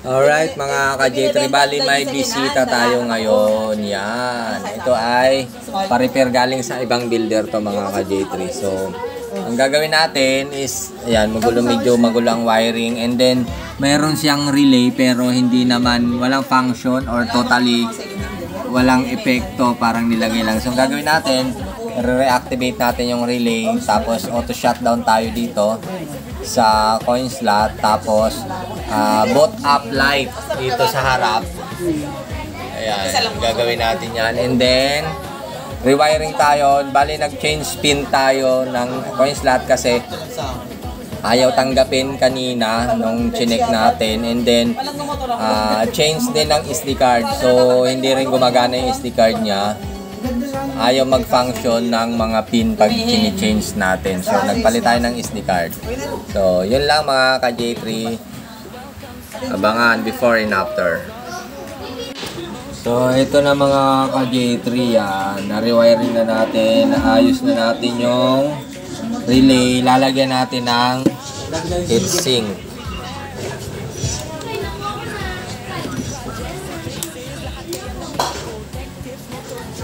Alright mga ka-J3, bali may bisita tayo ngayon. Yan. Ito ay pa-repair galing sa ibang builder to mga ka-J3. So, ang gagawin natin is, ayan, medyo magulo ang wiring. And then, mayroon siyang relay pero hindi naman, walang function or totally walang epekto, parang nilagay lang. So, ang gagawin natin, reactivate natin yung relay, tapos auto shutdown tayo dito sa coin slot, tapos boot up light dito sa harap. Ayan, gagawin natin yan. And then, rewiring tayo. Bali, nag-change pin tayo ng coin slot kasi ayaw tanggapin kanina nung chinek natin. And then, change din ng SD card. So, hindi rin gumagana yung SD card niya. Ayaw mag-function ng mga pin pag change natin. So, nagpalit tayo ng SD card. So, yun lang mga ka-J3. Abangan before and after. So, ito na mga ka-J3 yan. Na-rewiring na natin. Naayos na natin yung relay. Lalagyan natin ng heatsink.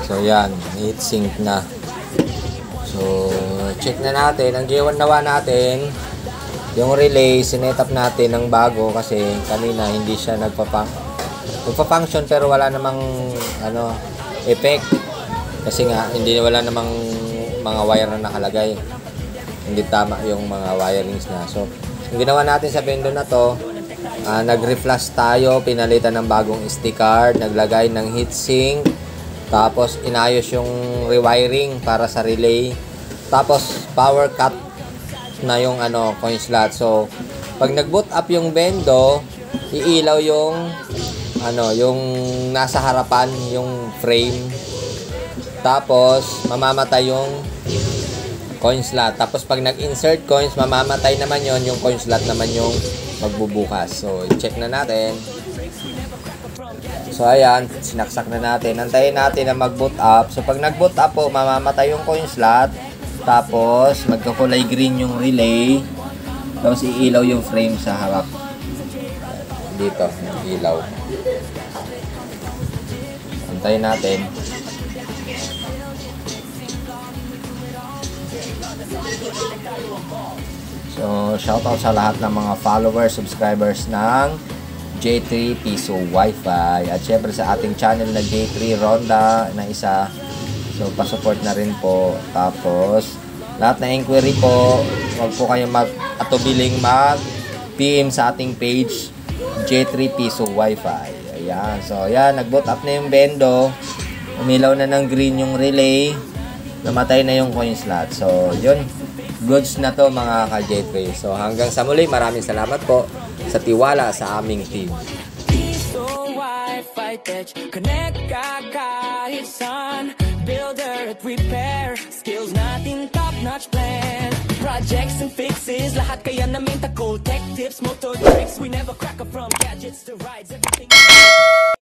So, yan. Heatsink na. So, check na natin. Ang ginawa natin, yung relay, sinet-up natin ng bago kasi kanina hindi siya nagpa-function pero wala namang effect. Kasi nga, wala namang mga wire na nakalagay. Hindi tama yung mga wirings na. So, yung ginawa natin sa vendor na to, nag-reflash tayo, pinalitan ng bagong SD card, naglagay ng heatsink, tapos inayos yung rewiring para sa relay. Tapos power cut na yung coin slot. So pag nag-boot up yung bendo, iilaw yung yung nasa harapan, yung frame. Tapos mamamatay yung coin slot. Tapos pag nag-insert coins, mamamatay naman yon, yung coin slot naman yung magbubukas. So i-check na natin. So, ayan, sinaksak na natin. Antayin natin na mag-boot up. So, pag nag-boot up po, mamamatay yung coin slot. Tapos, magkakulay green yung relay. Tapos, iilaw yung frame sa harap. Dito, ilaw. Antayin natin. So, shoutout sa lahat ng mga followers, subscribers ng J3 Piso Wi-Fi. At syempre sa ating channel na J3 Ronda na isa. So, pasupport na rin po. Tapos, lahat na inquiry po, huwag po kayong atubiling mag-PM sa ating page, J3 Piso Wi-Fi. Ayan. So, ayan. Nag-boot up na yung bendo. Umilaw na ng green yung relay. Namatay na yung coin slot. So, yun. Goods na to mga ka-J3. So, hanggang sa muli, maraming salamat po sa tiwala sa aming team. Connect kahit saan, builder at repair, skills natin top-notch plan, projects and fixes, lahat kaya namin tackle, tech tips, motor tricks, we never crack up from gadgets to rides, everything